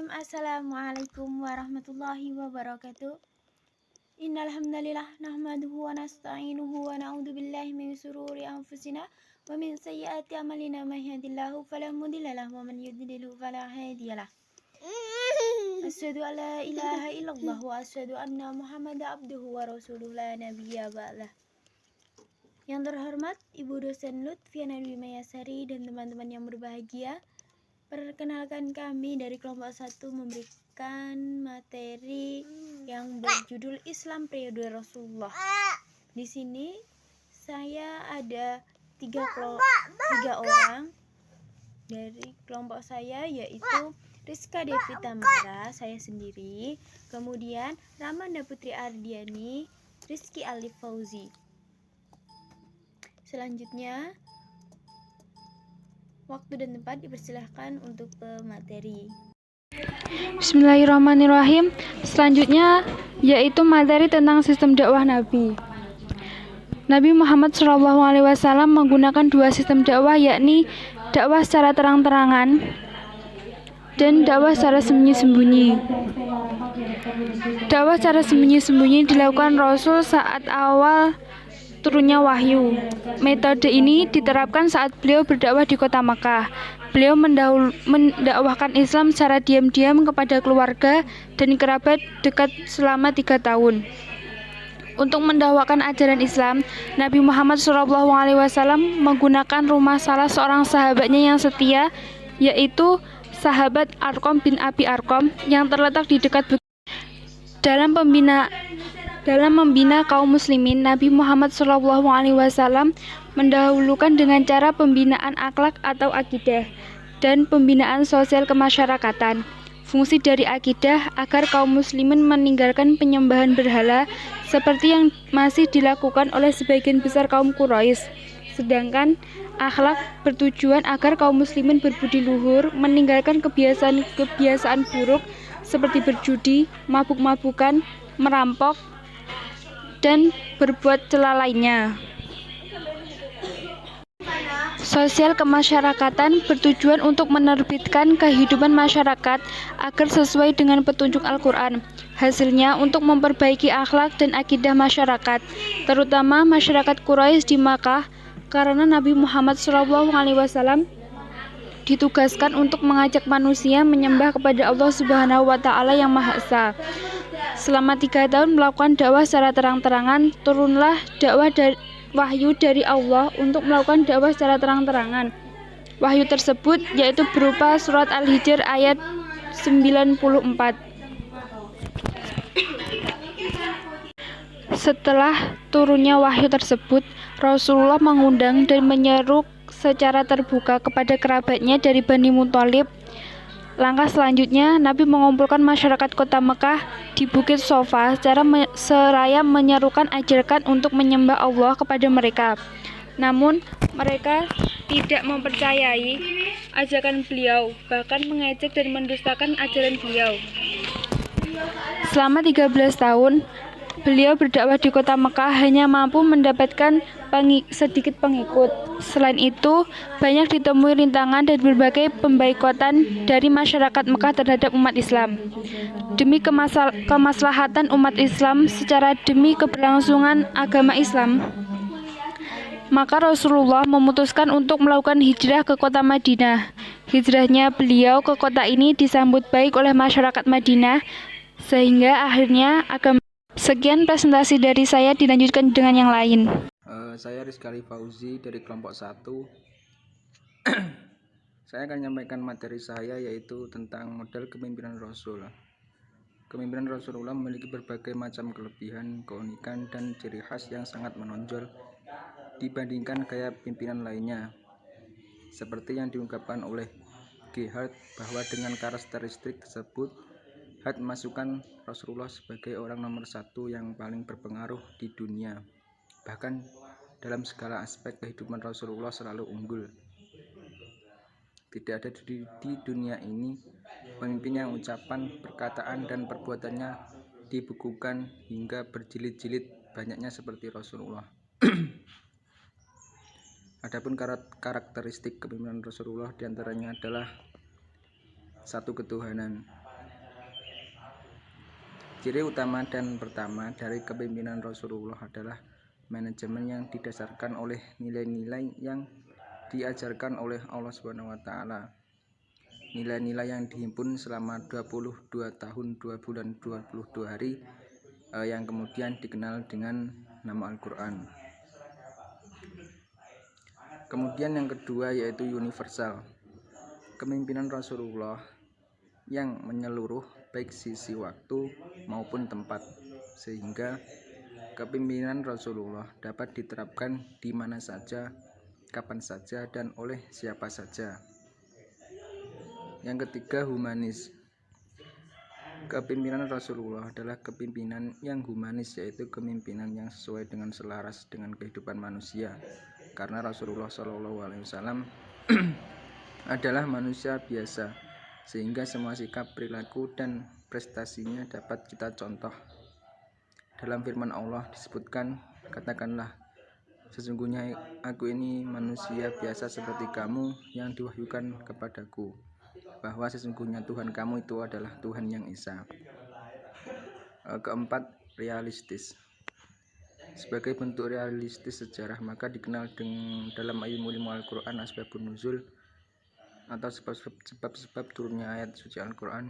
Assalamualaikum warahmatullahi wabarakatuh. Innal hamdalillah nahmaduhu wa nasta'inuhu wa na'udzu billahi min shururi anfusina wa min sayyiati a'malina may yahdihillahu fala mudilla lahu wa man yudlilhu fala hadiyalah. Asyhadu an la ilaha illallah wa asyhadu anna Muhammadan abduhu wa rasuluhu la nabiyya ba'dah. Yang terhormat Ibu dosen Lutfiana Dwi Mayasari dan teman-teman yang berbahagia, perkenalkan kami dari kelompok 1 memberikan materi yang berjudul Islam Periode Rasulullah. Di sini saya ada tiga orang dari kelompok saya, yaitu Rizka Devi Tamara, saya sendiri, kemudian Ramanda Putri Ardiani, Rizky Alif Fauzi. Selanjutnya waktu dan tempat dipersilahkan untuk materi. Bismillahirrahmanirrahim. Selanjutnya yaitu materi tentang sistem dakwah Nabi. Nabi Muhammad SAW menggunakan dua sistem dakwah, yakni dakwah secara terang-terangan dan dakwah secara sembunyi-sembunyi. Dakwah secara sembunyi-sembunyi dilakukan Rasul saat awal turunnya wahyu. Metode ini diterapkan saat beliau berdakwah di kota Makkah. Beliau mendakwahkan Islam secara diam-diam kepada keluarga dan kerabat dekat selama 3 tahun. Untuk mendakwahkan ajaran Islam, Nabi Muhammad SAW menggunakan rumah salah seorang sahabatnya yang setia, yaitu sahabat Arqam bin Abi Arqam yang terletak di dekat Dalam membina kaum muslimin, Nabi Muhammad SAW mendahulukan dengan cara pembinaan akhlak atau akidah dan pembinaan sosial kemasyarakatan. Fungsi dari akidah agar kaum muslimin meninggalkan penyembahan berhala seperti yang masih dilakukan oleh sebagian besar kaum Quraisy. Sedangkan akhlak bertujuan agar kaum muslimin berbudi luhur, meninggalkan kebiasaan buruk seperti berjudi, mabuk-mabukan, merampok, dan berbuat cela lainnya. Sosial kemasyarakatan bertujuan untuk menerbitkan kehidupan masyarakat agar sesuai dengan petunjuk Al-Quran. Hasilnya untuk memperbaiki akhlak dan akidah masyarakat, terutama masyarakat Quraisy di Makkah, karena Nabi Muhammad SAW ditugaskan untuk mengajak manusia menyembah kepada Allah Subhanahu wa Ta'ala yang Maha Esa. Selama 3 tahun melakukan dakwah secara terang-terangan, turunlah wahyu dari Allah untuk melakukan dakwah secara terang-terangan. Wahyu tersebut yaitu berupa surat Al-Hijr ayat 94. Setelah turunnya wahyu tersebut, Rasulullah mengundang dan menyeru secara terbuka kepada kerabatnya dari Bani Muthalib. Langkah selanjutnya, Nabi mengumpulkan masyarakat kota Mekah di Bukit Sofa seraya menyerukan ajarkan untuk menyembah Allah kepada mereka. Namun, mereka tidak mempercayai ajakan beliau, bahkan mengejek dan mendustakan ajaran beliau. Selama 13 tahun, beliau berdakwah di kota Mekah hanya mampu mendapatkan sedikit pengikut. Selain itu, banyak ditemui rintangan dan berbagai pemboikotan dari masyarakat Mekah terhadap umat Islam. Demi kemaslahatan umat Islam demi keberlangsungan agama Islam, maka Rasulullah memutuskan untuk melakukan hijrah ke kota Madinah. Hijrahnya beliau ke kota ini disambut baik oleh masyarakat Madinah, sehingga akhirnya agama. Sekian presentasi dari saya, dilanjutkan dengan yang lain. Saya Rizky Alif Fauzi dari kelompok 1. Saya akan menyampaikan materi saya, yaitu tentang model kepemimpinan Rasul. Kepemimpinan Rasulullah memiliki berbagai macam kelebihan, keunikan, dan ciri khas yang sangat menonjol dibandingkan gaya pimpinan lainnya. Seperti yang diungkapkan oleh G. Hart, bahwa dengan karakteristik tersebut, Hart memasukkan Rasulullah sebagai orang nomor 1 yang paling berpengaruh di dunia. Bahkan dalam segala aspek kehidupan Rasulullah selalu unggul. Tidak ada di dunia ini pemimpin yang ucapan, perkataan, dan perbuatannya dibukukan hingga berjilid-jilid banyaknya seperti Rasulullah. Adapun karakteristik kepemimpinan Rasulullah diantaranya adalah 1. Ketuhanan. Ciri utama dan pertama dari kepemimpinan Rasulullah adalah manajemen yang didasarkan oleh nilai-nilai yang diajarkan oleh Allah SWT. Nilai-nilai yang dihimpun selama 22 tahun 2 bulan 22 hari yang kemudian dikenal dengan nama Al-Quran. Kemudian yang kedua yaitu universal. Kepemimpinan Rasulullah yang menyeluruh baik sisi waktu maupun tempat, sehingga kepemimpinan Rasulullah dapat diterapkan di mana saja, kapan saja, dan oleh siapa saja. Yang ketiga, humanis. Kepemimpinan Rasulullah adalah kepemimpinan yang humanis, yaitu kepemimpinan yang sesuai dengan selaras dengan kehidupan manusia, karena Rasulullah SAW adalah manusia biasa, sehingga semua sikap, perilaku, dan prestasinya dapat kita contoh. Dalam firman Allah disebutkan, katakanlah, sesungguhnya aku ini manusia biasa seperti kamu yang diwahyukan kepadaku, bahwa sesungguhnya Tuhan kamu itu adalah Tuhan yang Esa. Keempat, realistis. Sebagai bentuk realistis sejarah, maka dikenal dalam ilmu Al-Quran asbabun nuzul, atau sebab-sebab turunnya ayat suci Al-Quran.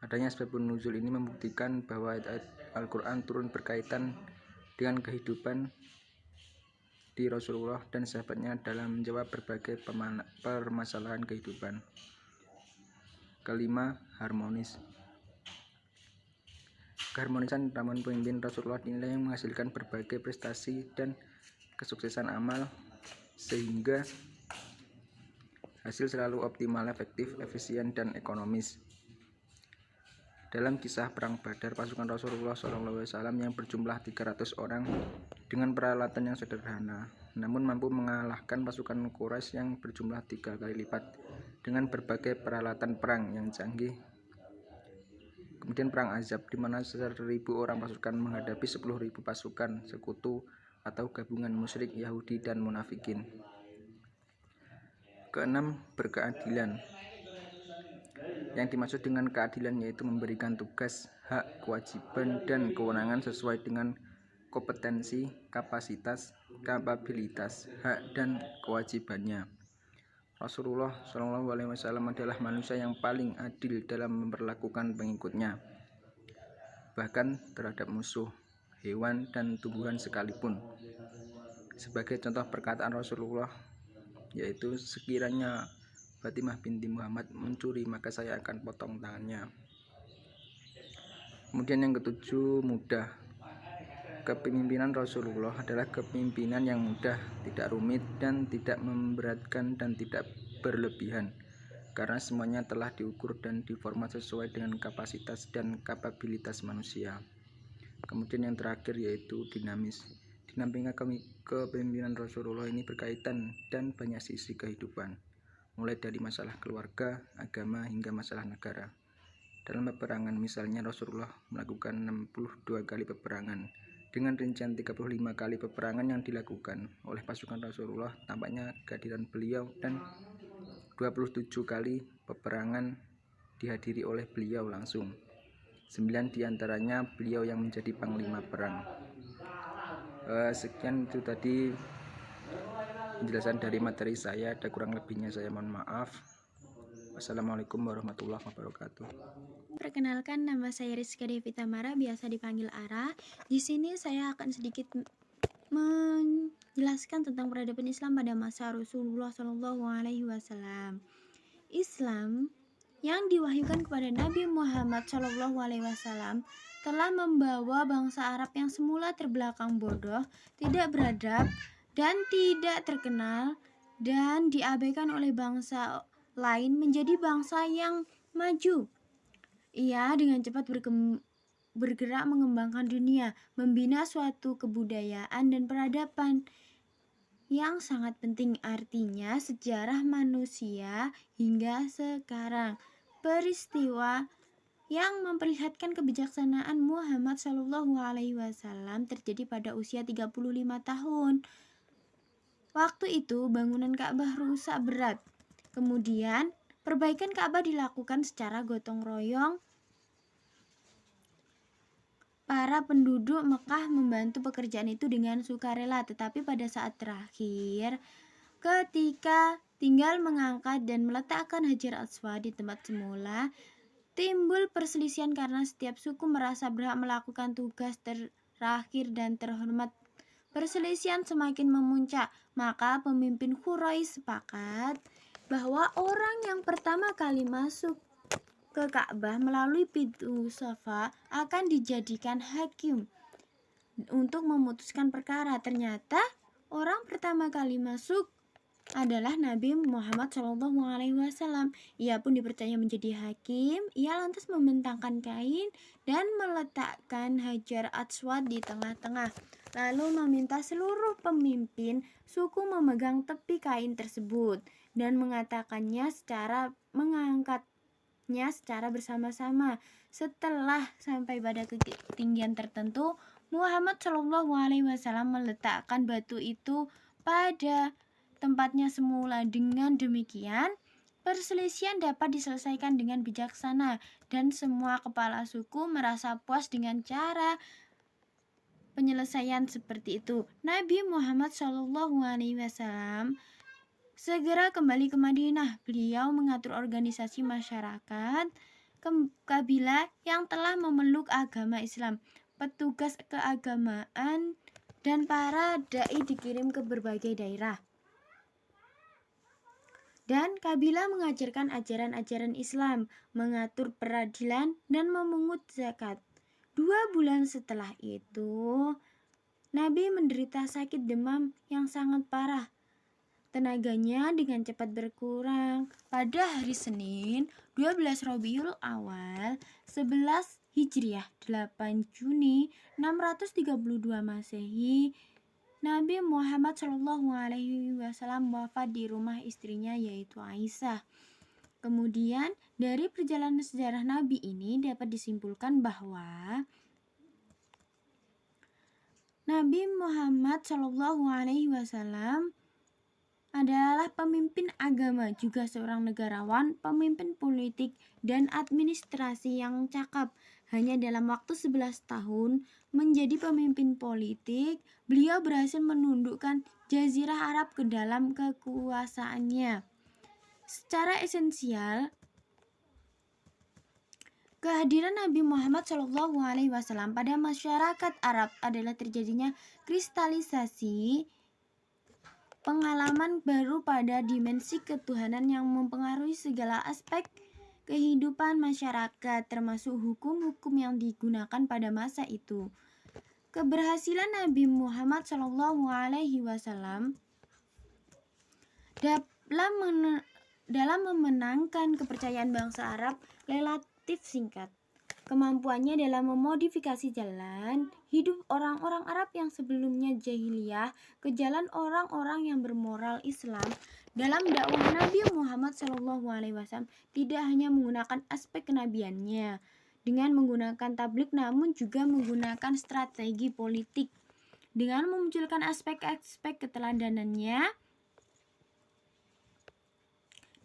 Adanya asbabun nuzul ini membuktikan bahwa ayat Al-Quran turun berkaitan dengan kehidupan di Rasulullah dan sahabatnya dalam menjawab berbagai permasalahan kehidupan. Kelima, harmonis. Keharmonisan dalam pemimpin Rasulullah dinilai menghasilkan berbagai prestasi dan kesuksesan amal, sehingga hasil selalu optimal, efektif, efisien, dan ekonomis. Dalam kisah Perang Badar, pasukan Rasulullah SAW yang berjumlah 300 orang dengan peralatan yang sederhana, namun mampu mengalahkan pasukan Quraisy yang berjumlah 3 kali lipat dengan berbagai peralatan perang yang canggih. Kemudian Perang Ahzab, di mana 1.000 orang pasukan menghadapi 10.000 pasukan sekutu atau gabungan musyrik, Yahudi, dan munafikin. Keenam, berkeadilan. Yang dimaksud dengan keadilan yaitu memberikan tugas, hak, kewajiban, dan kewenangan sesuai dengan kompetensi, kapasitas, kapabilitas, hak, dan kewajibannya. Rasulullah SAW adalah manusia yang paling adil dalam memperlakukan pengikutnya, bahkan terhadap musuh, hewan, dan tumbuhan sekalipun. Sebagai contoh perkataan Rasulullah, yaitu sekiranya Fatimah binti Muhammad mencuri, maka saya akan potong tangannya. Kemudian yang ketujuh, mudah. Kepemimpinan Rasulullah adalah kepemimpinan yang mudah, tidak rumit, dan tidak memberatkan, dan tidak berlebihan, karena semuanya telah diukur dan diformat sesuai dengan kapasitas dan kapabilitas manusia. Kemudian yang terakhir yaitu dinamis. Dinamika kepemimpinan Rasulullah ini berkaitan dan banyak sisi kehidupan, mulai dari masalah keluarga, agama, hingga masalah negara. Dalam peperangan, misalnya Rasulullah melakukan 62 kali peperangan, dengan rincian 35 kali peperangan yang dilakukan oleh pasukan Rasulullah, tampaknya kehadiran beliau, dan 27 kali peperangan dihadiri oleh beliau langsung. 9 diantaranya beliau yang menjadi panglima perang. Sekian itu tadi penjelasan dari materi saya. Ada kurang lebihnya saya mohon maaf. Wassalamualaikum warahmatullahi wabarakatuh. Perkenalkan, nama saya Rizka Devi Tamara, biasa dipanggil Ara. Di sini saya akan sedikit menjelaskan tentang peradaban Islam pada masa Rasulullah SAW. Islam yang diwahyukan kepada Nabi Muhammad SAW telah membawa bangsa Arab yang semula terbelakang bodoh, tidak beradab, dan tidak terkenal, dan diabaikan oleh bangsa lain menjadi bangsa yang maju. Ia dengan cepat bergerak mengembangkan dunia, membina suatu kebudayaan dan peradaban yang sangat penting, artinya sejarah manusia hingga sekarang. Peristiwa yang memperlihatkan kebijaksanaan Muhammad SAW terjadi pada usia 35 tahun. Waktu itu bangunan Ka'bah rusak berat. Kemudian perbaikan Ka'bah dilakukan secara gotong royong para penduduk Mekah membantu pekerjaan itu dengan sukarela, tetapi pada saat terakhir ketika tinggal mengangkat dan meletakkan Hajar Aswad di tempat semula, timbul perselisihan karena setiap suku merasa berhak melakukan tugas terakhir dan terhormat. Perselisihan semakin memuncak, maka pemimpin Quraisy sepakat bahwa orang yang pertama kali masuk ke Ka'bah melalui pintu Safa akan dijadikan hakim untuk memutuskan perkara. Ternyata orang pertama kali masuk adalah Nabi Muhammad SAW. Ia pun dipercaya menjadi hakim. Ia lantas membentangkan kain dan meletakkan Hajar Aswad di tengah-tengah, lalu meminta seluruh pemimpin suku memegang tepi kain tersebut dan mengangkatnya secara bersama-sama. Setelah sampai pada ketinggian tertentu, Muhammad SAW meletakkan batu itu pada tempatnya semula. Dengan demikian, perselisihan dapat diselesaikan dengan bijaksana dan semua kepala suku merasa puas dengan cara penyelesaian seperti itu. Nabi Muhammad SAW segera kembali ke Madinah. Beliau mengatur organisasi masyarakat kabilah yang telah memeluk agama Islam. Petugas keagamaan dan para dai dikirim ke berbagai daerah. Dan kabilah mengajarkan ajaran-ajaran Islam, mengatur peradilan, dan memungut zakat. 2 bulan setelah itu, Nabi menderita sakit demam yang sangat parah. Tenaganya dengan cepat berkurang. Pada hari Senin, 12 Rabiul Awal, 11 Hijriah, 8 Juni 632 Masehi, Nabi Muhammad SAW wafat di rumah istrinya yaitu Aisyah. Kemudian dari perjalanan sejarah Nabi ini dapat disimpulkan bahwa Nabi Muhammad SAW adalah pemimpin agama, juga seorang negarawan, pemimpin politik, dan administrasi yang cakap. Hanya dalam waktu 11 tahun menjadi pemimpin politik, beliau berhasil menundukkan Jazirah Arab ke dalam kekuasaannya. Secara esensial, kehadiran Nabi Muhammad SAW pada masyarakat Arab adalah terjadinya kristalisasi pengalaman baru pada dimensi ketuhanan yang mempengaruhi segala aspek kehidupan masyarakat, termasuk hukum-hukum yang digunakan pada masa itu. Keberhasilan Nabi Muhammad SAW dalam memenangkan kepercayaan bangsa Arab relatif singkat. Kemampuannya dalam memodifikasi jalan hidup orang-orang Arab yang sebelumnya jahiliyah ke jalan orang-orang yang bermoral Islam dalam dakwah Nabi Muhammad SAW tidak hanya menggunakan aspek kenabiannya dengan menggunakan tabligh, namun juga menggunakan strategi politik dengan memunculkan aspek-aspek keteladanannya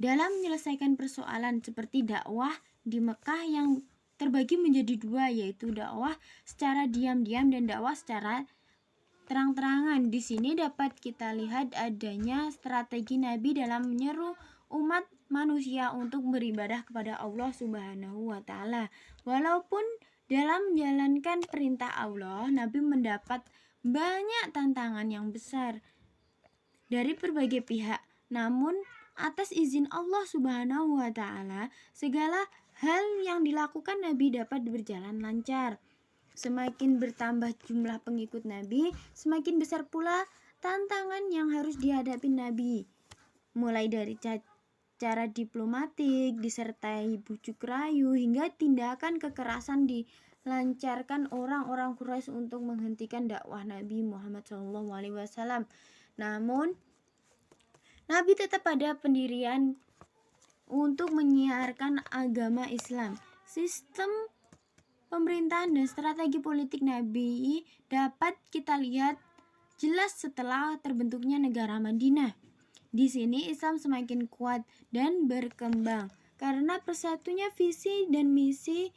dalam menyelesaikan persoalan seperti dakwah di Mekah yang terbagi menjadi 2, yaitu dakwah secara diam-diam dan dakwah secara terang-terangan. Di sini dapat kita lihat adanya strategi Nabi dalam menyeru umat manusia untuk beribadah kepada Allah Subhanahu wa Ta'ala. Walaupun dalam menjalankan perintah Allah, Nabi mendapat banyak tantangan yang besar dari berbagai pihak. Namun atas izin Allah Subhanahu wa Ta'ala, segala hal yang dilakukan Nabi dapat berjalan lancar. Semakin bertambah jumlah pengikut Nabi, semakin besar pula tantangan yang harus dihadapi Nabi. Mulai dari cara diplomatik, disertai bujuk rayu, hingga tindakan kekerasan dilancarkan orang-orang Quraisy untuk menghentikan dakwah Nabi Muhammad SAW. Namun, Nabi tetap pada pendirian untuk menyiarkan agama Islam. Sistem pemerintahan dan strategi politik Nabi dapat kita lihat jelas setelah terbentuknya negara Madinah. Di sini Islam semakin kuat dan berkembang karena persatunya visi dan misi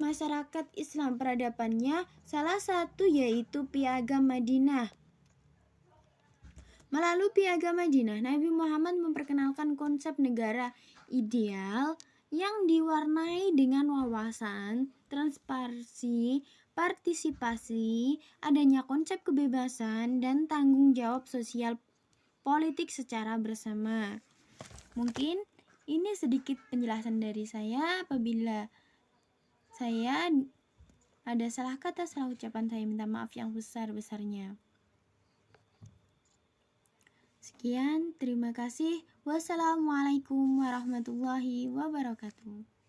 masyarakat Islam peradabannya, salah satu yaitu Piagam Madinah. Melalui Piagam Madinah, Nabi Muhammad memperkenalkan konsep negara ideal yang diwarnai dengan wawasan, transparansi, partisipasi, adanya konsep kebebasan, dan tanggung jawab sosial politik secara bersama. Mungkin ini sedikit penjelasan dari saya. Apabila saya ada salah kata, salah ucapan, saya minta maaf yang besar-besarnya. Sekian, terima kasih. Wassalamualaikum warahmatullahi wabarakatuh.